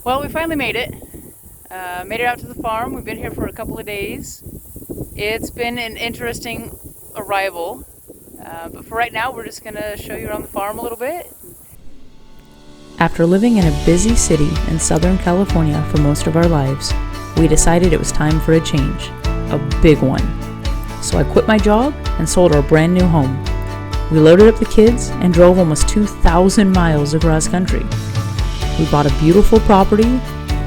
Well, we finally made it. Made it out to the farm. We've been here for a couple of days. It's been an interesting arrival, but for right now, we're just going to show you around the farm a little bit. After living in a busy city in Southern California for most of our lives, we decided it was time for a change, a big one. So I quit my job and sold our brand new home. We loaded up the kids and drove almost 2,000 miles across country. We bought a beautiful property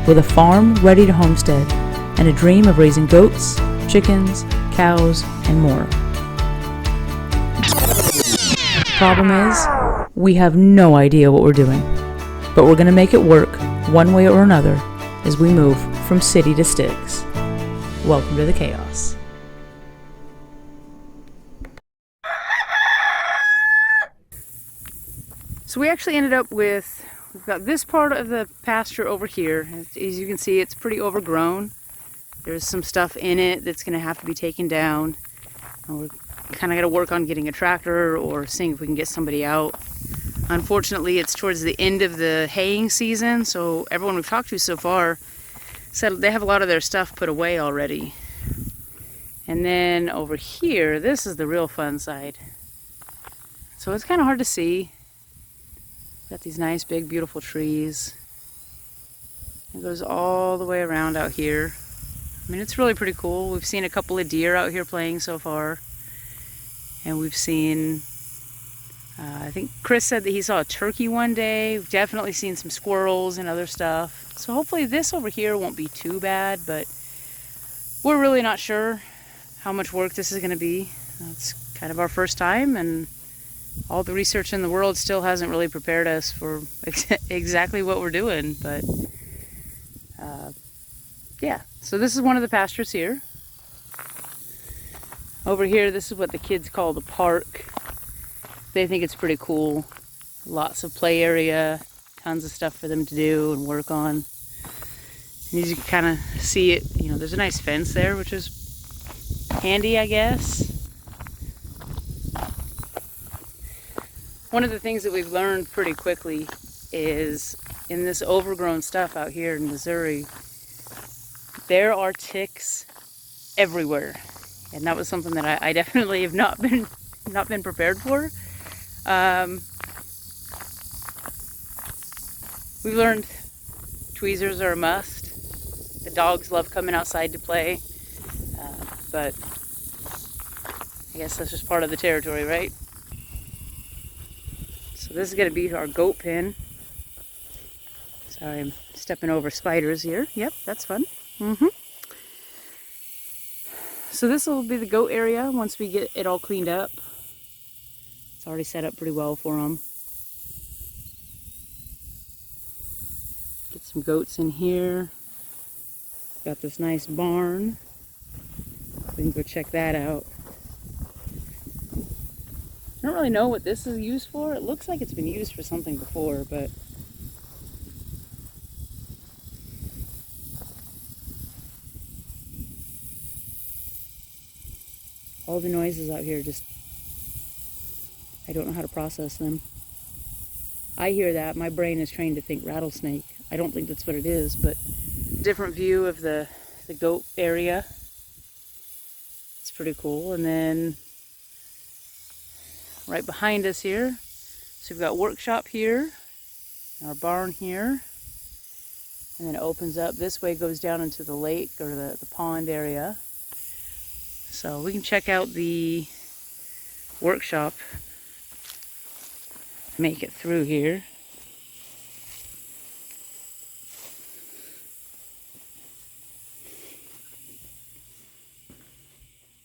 with a farm ready to homestead and a dream of raising goats, chickens, cows, and more. Problem is, we have no idea what we're doing, but we're going to make it work one way or another as we move from city to sticks. Welcome to the chaos. So we actually ended up with, we've got this part of the pasture over here. As you can see, it's pretty overgrown. There's some stuff in it that's going to have to be taken down. And we're kind of got to work on getting a tractor or seeing if we can get somebody out. Unfortunately, it's towards the end of the haying season, so everyone we've talked to so far said they have a lot of their stuff put away already. And then over here, this is the real fun side. So it's kind of hard to see. Got these nice, big, beautiful trees. It goes all the way around out here. I mean, it's really pretty cool. We've seen a couple of deer out here playing so far. And we've seen, I think Chris said that he saw a turkey one day. We've definitely seen some squirrels and other stuff. So hopefully this over here won't be too bad, but we're really not sure how much work this is going to be. It's kind of our first time, and all the research in the world still hasn't really prepared us for exactly what we're doing, but yeah. So this is one of the pastures here. Over here, this is what the kids call the park. They think it's pretty cool. Lots of play area, tons of stuff for them to do and work on. And as you can kind of see it, you know, there's a nice fence there, which is handy, I guess. One of the things that we've learned pretty quickly is in this overgrown stuff out here in Missouri, there are ticks everywhere. And that was something that I definitely have not been prepared for. We've learned tweezers are a must. The dogs love coming outside to play, but I guess that's just part of the territory, right? So this is going to be our goat pen. Sorry, I'm stepping over spiders here. Yep, that's fun. So this will be the goat area once we get it all cleaned up. It's already set up pretty well for them. Get some goats in here. Got this nice barn. We can go check that out. I don't really know what this is used for. It looks like it's been used for something before, but all the noises out here just, I don't know how to process them. I hear that, my brain is trained to think rattlesnake. I don't think that's what it is, but different view of the goat area. It's pretty cool. And then right behind us here, so we've got workshop here, our barn here, and then it opens up. This way goes down into the lake or the pond area. So we can check out the workshop, make it through here.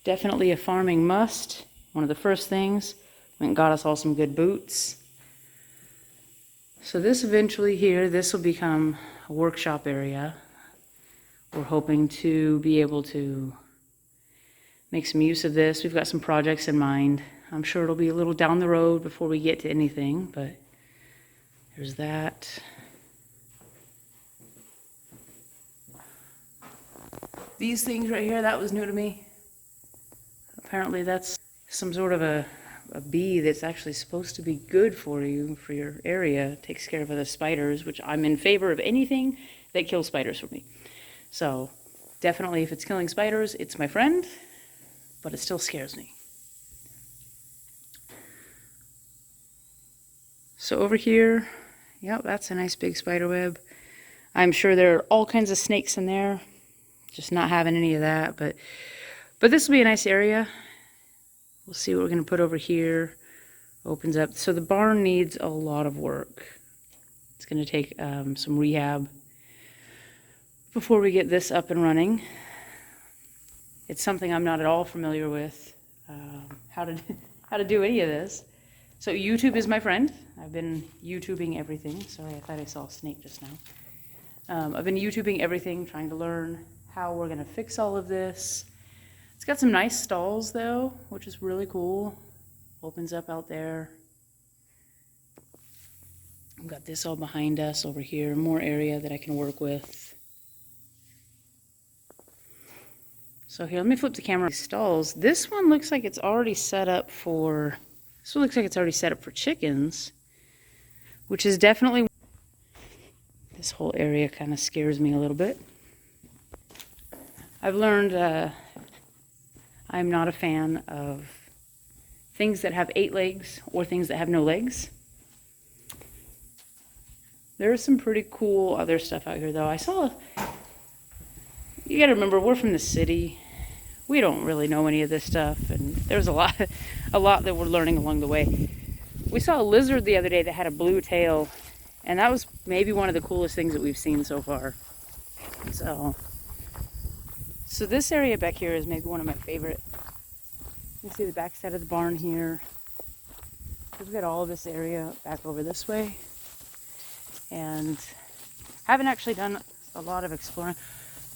Definitely a farming must. One of the first things, went and got us all some good boots. So this eventually here, this will become a workshop area. We're hoping to be able to make some use of this. We've got some projects in mind. I'm sure it'll be a little down the road before we get to anything, but there's that. These things right here, that was new to me. Apparently that's some sort of a bee that's actually supposed to be good for you, for your area. It takes care of the spiders, which I'm in favor of anything that kill spiders for me. So definitely if it's killing spiders, it's my friend, but it still scares me. So over here, yep, that's a nice big spider web. I'm sure there are all kinds of snakes in there. Just not having any of that, but this will be a nice area. We'll see what we're gonna put over here. Opens up. So the barn needs a lot of work. It's gonna take some rehab before we get this up and running. It's something I'm not at all familiar with, how to do any of this. So YouTube is my friend. I've been YouTubing everything. Sorry, I thought I saw a snake just now. I've been YouTubing everything, trying to learn how we're gonna fix all of this. It's got some nice stalls though, which is really cool. Opens up out there. I've got this all behind us over here, more area that I can work with. So here, let me flip the camera. Stalls. This one looks like it's already set up for, chickens, which is definitely, this whole area kind of scares me a little bit. I've learned I'm not a fan of things that have 8 legs or things that have no legs. There's some pretty cool other stuff out here though. You gotta remember, we're from the city. We don't really know any of this stuff, and there's a lot that we're learning along the way. We saw a lizard the other day that had a blue tail, and that was maybe one of the coolest things that we've seen so far. So this area back here is maybe one of my favorite. You can see the back side of the barn here. We've got all of this area back over this way. And haven't actually done a lot of exploring.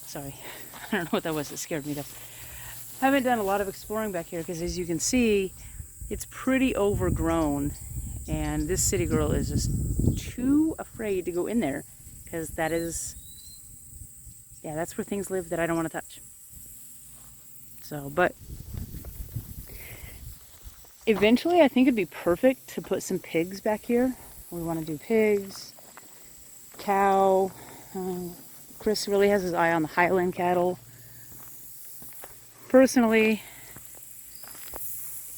Sorry, I don't know what that was that scared me though. Haven't done a lot of exploring back here because, as you can see, it's pretty overgrown. And this city girl is just too afraid to go in there because that's where things live that I don't want to touch. So, but eventually I think it'd be perfect to put some pigs back here. We want to do pigs, cow. Chris really has his eye on the Highland cattle. Personally,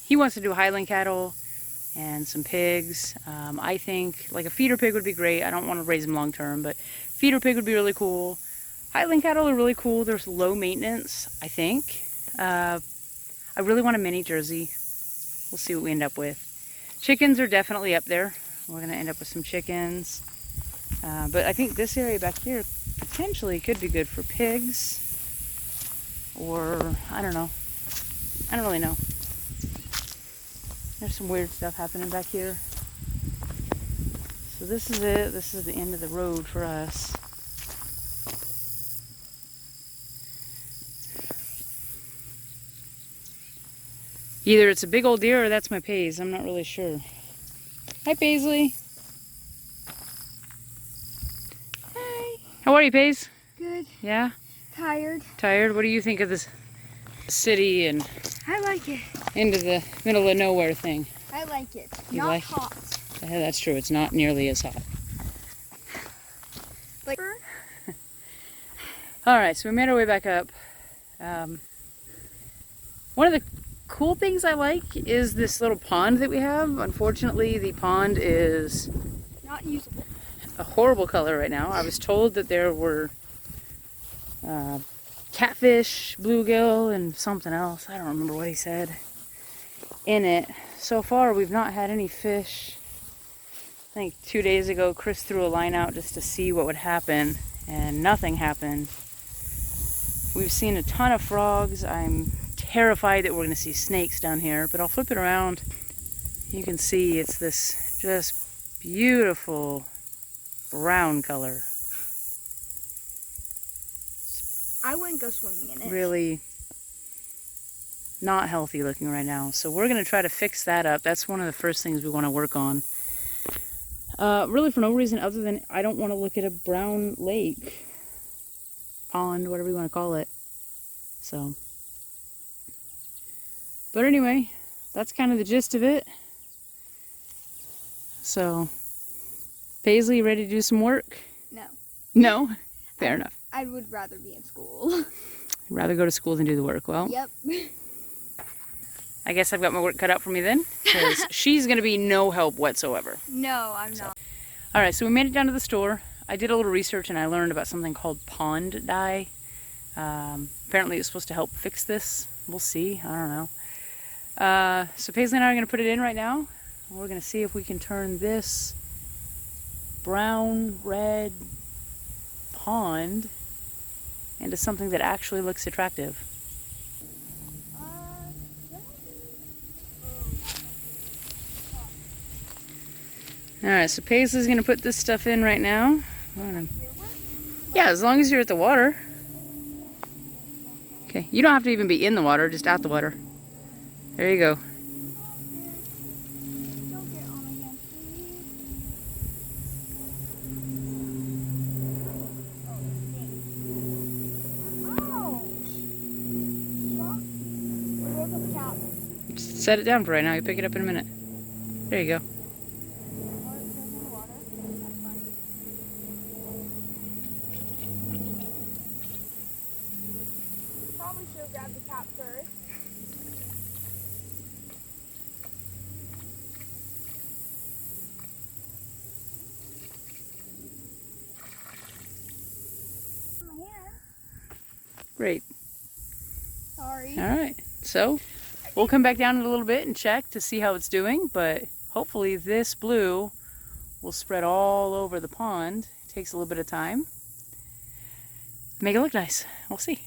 he wants to do Highland cattle and some pigs. I think like a feeder pig would be great. I don't want to raise them long term, but feeder pig would be really cool. Highland cattle are really cool. There's low maintenance, I think. I really want a mini Jersey. We'll see what we end up with. Chickens are definitely up there. We're going to end up with some chickens. But I think this area back here potentially could be good for pigs. Or, I don't know. I don't really know. There's some weird stuff happening back here. So this is it. This is the end of the road for us. Either it's a big old deer or that's my Paze. I'm not really sure. Hi, Paisley. Hi. How are you, Paze? Good. Yeah? Tired. Tired? What do you think of this city and I like it. into the middle of nowhere thing? I like it. You Not like it? hot. Yeah, that's true. It's not nearly as hot. Like, All right, so we made our way back up. One of the cool things I like is this little pond that we have. Unfortunately, the pond is not usable. a horrible color right now. I was told that there were catfish, bluegill, and something else. I don't remember what he said in it. So far, we've not had any fish. I think 2 days ago, Chris threw a line out just to see what would happen, and nothing happened. We've seen a ton of frogs. I'm terrified that we're going to see snakes down here, but I'll flip it around. You can see it's this just beautiful brown color. I wouldn't go swimming in it. Really not healthy looking right now. So we're going to try to fix that up. That's one of the first things we want to work on. Really for no reason other than I don't want to look at a brown lake, pond, whatever you want to call it. So, but anyway, that's kind of the gist of it. So, Paisley, you ready to do some work? No. No? Fair enough. I would rather be in school. I'd rather go to school than do the work. Well, Yep. I guess I've got my work cut out for me then, because she's going to be no help whatsoever. No, I'm not. All right, so we made it down to the store. I did a little research and I learned about something called pond dye. Apparently it's supposed to help fix this. We'll see. I don't know. So Paisley and I are going to put it in right now. We're going to see if we can turn this brown, red pond into something that actually looks attractive. Alright, so Paisley's going to put this stuff in right now. Yeah, as long as you're at the water. Okay, you don't have to even be in the water, just out the water. There you go. Just set it down for right now. You pick it up in a minute. There you go. Probably should have grabbed the cap first. My hand. Great. Sorry. Alright, so we'll come back down in a little bit and check to see how it's doing, but hopefully this blue will spread all over the pond. It takes a little bit of time. Make it look nice. We'll see.